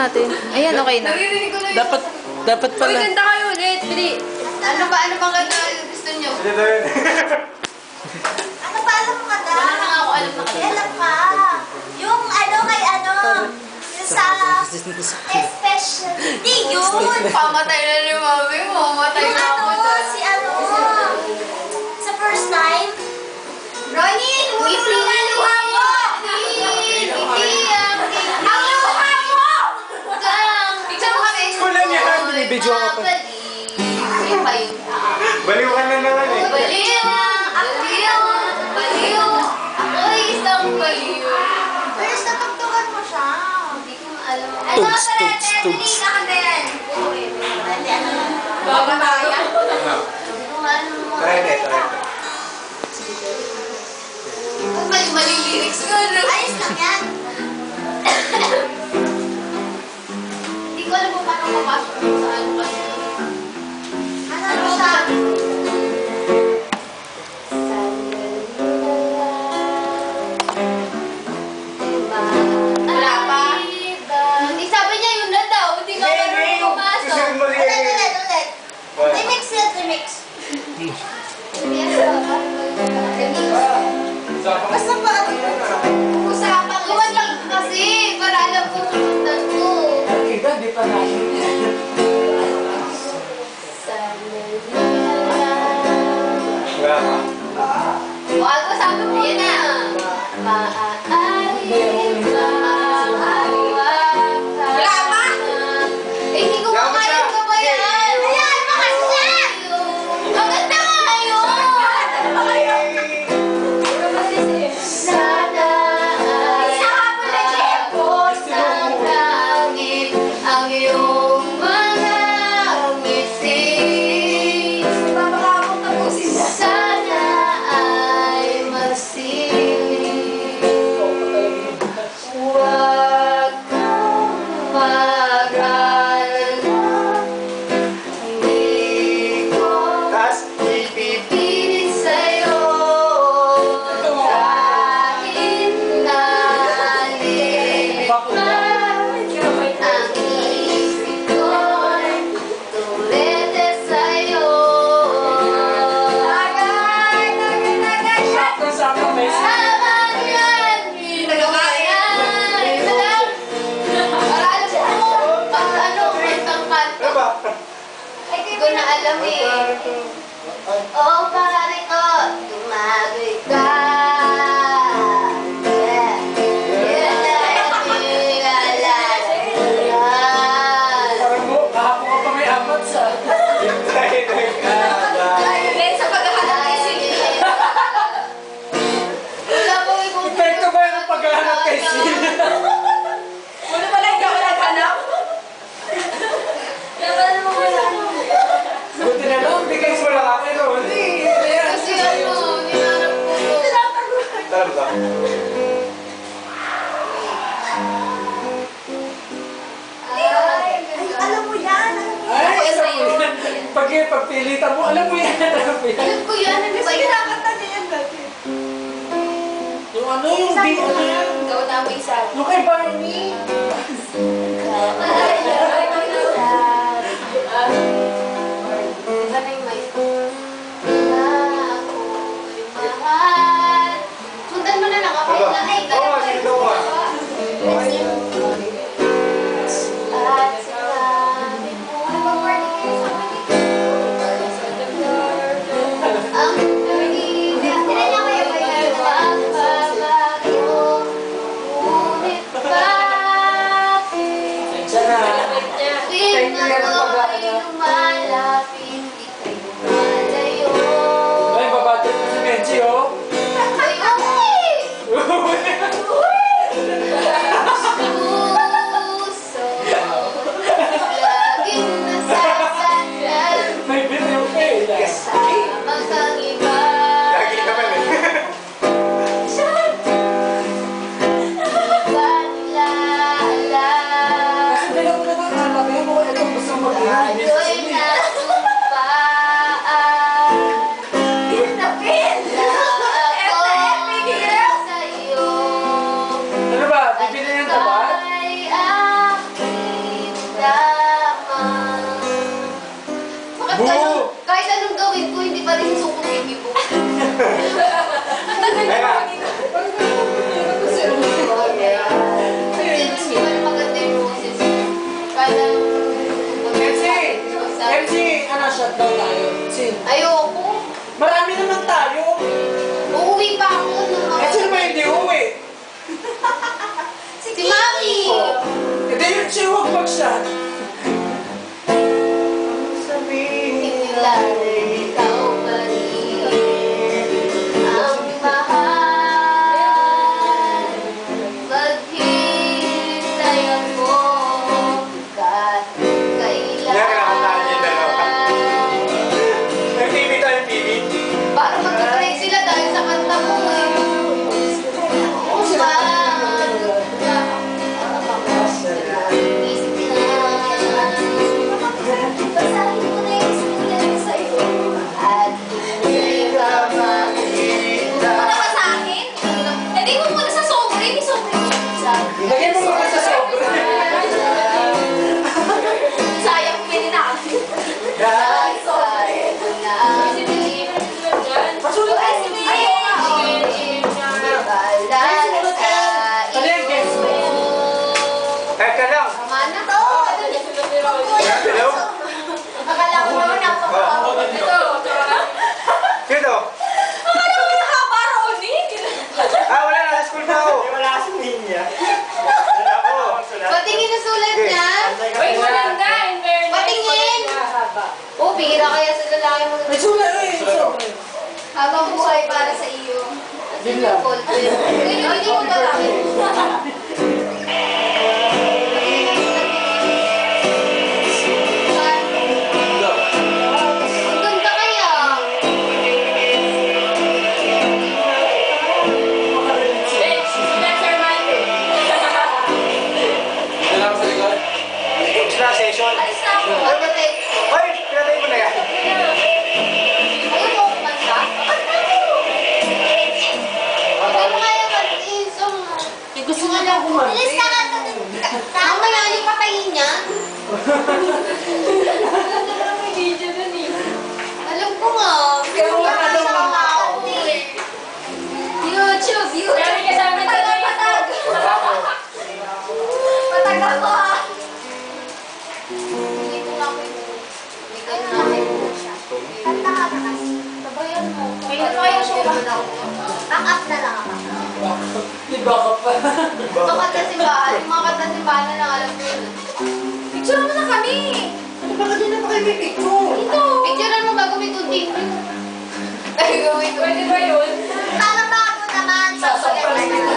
natin. Ayan, okay na. Naririnig ko na yun. Dapat Uy, pala. ganda kayo ulit. Bili. Ano bang ganda gusto nyo? Ano ba alam mo kanta? Wala na nga ako alam na kanta. Alam ka. Yung ano kay ano. Yung sa especially yun. Pamatay na ni Mami. Mamatay Yung na ako. ano, si ano. Sa first time. Ronnie, ngiti nga luha mo. Ngiti ang luha mo! Picture mo kami. Kulang yan. Binibidyo ako pa. Baliw pa yun. Baliw ka na naman eh. Baliw! Baliw! Ako'y isang baliw. Pero natugtugan mo siya. Hindi ko maalam. Ano Tugs, pala, tugs, tugs. Teddy, kakanta yan. Baba tayo. Hindi ko maalam mo. Try na, try na. Maling lyrics ko. Ayos lang yan. Hindi ko alam kung paano papasok sa ano kasi. Ano siya? Wala pa. Hindi sabi niya yun na daw. Hindi ka marunong pumasok. Susunod mo rin. Ulit. Remix yan, remix. Basta pa Usapan ko lang kasi para alam ko sumundan ko. Iba, di pa natin. Wala ka. O, ako sabi mo yun na. Wala pa? Eh, hindi ko makalim ka ba yan? Ayan, makasya! Maganda nga yun! Sana ay abot ng langit ang iyong mga ngiti. Sana ay masilig. Huwag kang mag-alala. Hindi ko Taas. ipipilit sa'yo kahit nalilipad ang isip ko'y tumete sa'yo. Sakto-sakto, may Habang yan, pinagawayan. Para alam mo, pag ano, kantang kanto. Ano ba? Hindi ko na alam eh. Oh, pare ko, tumagoy ka. Yeah. Yun ay pinalalayan. Parang mo, kahapon ka pa may apat sa... Try na ka. Then sa paghahanap kay Sili. Wala mo ibang... Epekto ba yung paghahanap kay Sil? Wala pala ikaw naghanap? Wala pala naman wala. Buti na lang, bigay mo lang ako. Hindi. Kasi ano, ninanap ko. Tara ba? Ay, Alam mo yan, alam mo yan. Ay, alam mo yan. Pagpilitan mo, alam mo yan. Alam mo yan. alam ko yan. Ano ba Kasi yun? kinakanta niya yan dati. Yung ano, yung di, ano yan. Ikaw na mo isa. Yung kay Barney. Sundan mo na lang ako. Oo, sige daw ka. At sinabi mo ang pagbabago, ngunit bakit Diyan na. tuwing ako'y lumalapit, ika'y lumalayo? Ay, babati mo si Benji, oh. Ay, okay! Puso, laging nasasadyan, May video pa eh. kasama kang iba. Lagi naman eh. Ba nila alam? Kasi bilang ko naman, alam mo, ito gusto mo mag-ihayin. Ako'y natupaan. Tapin! Na Walang... MC! MC! Ano, shutdown tayo. Sin. Ayoko. Marami naman tayo. Uuwi pa ako nung Eh, sino ba hindi uwi? Si Mami! Eh, di yun siya, huwag mag-shot. Nila ikaw pa rin ang mahal. Maghintay ako kahit Kailangan niya yung dalawa. kailan. May TV tayo, TV. Parang magkakrieg sila dahil sa kanta mo eh. Basahin mo na yung sinulat ko sa'yo. At hindi ka makita. Muna ka sa akin? Hindi mo muna sa sobre. Hindi sobre mo. Lagyan mo muna sa sobre. Sayang pili natin. Dahil sa ito na Pasulat Ay, mo. si Ayaw nga, oh. Balas sa ito. Teka lang. Tama na to. Hello? Akala ko naman napaka. Sino? Akala ko nakaba, Ronnie. Ah, wala na. Sa school na ako. Wala kasi niya. Wala ako. Patingin na sulat niya. Uy, maganda. In fairness. Patingin. Oh, bihira kaya sa lalaki mo. May sulat eh. Sobre. Habang buhay para sa iyo. Yun lang. Hindi mo lalaki. Ang ganda kaya. Dala ko sa likod. Extra session. Alis na ako. Pagka-text. Hoy, pinatay mo na yan. Ayaw mo kumanta? Hindi mo kaya mag-isong. Gusto nga lang kumante. Bilis ka ka. Mamaya yung patayin niya. Alam ko nga. Kaya wala daw mga YouTube, YouTube. Marami ka sa amin Patag, patag. Patag ako ah. Hindi ko na ako hindi ko na ako Kanta ka na kasi. Sabayan mo. Kaya kaya siya ba? Back up na lang ako. Di ba ka pa? Mga kasimbahan, yung mga kasimbahan na lang alam ko yun. Picture mo na kami. Ano ba kanina pa kayo may picture? Ito. Picturean mo bago may continue. Ay, gawin ko. Pwede ba yun? Para bago naman. Sasampalin kita.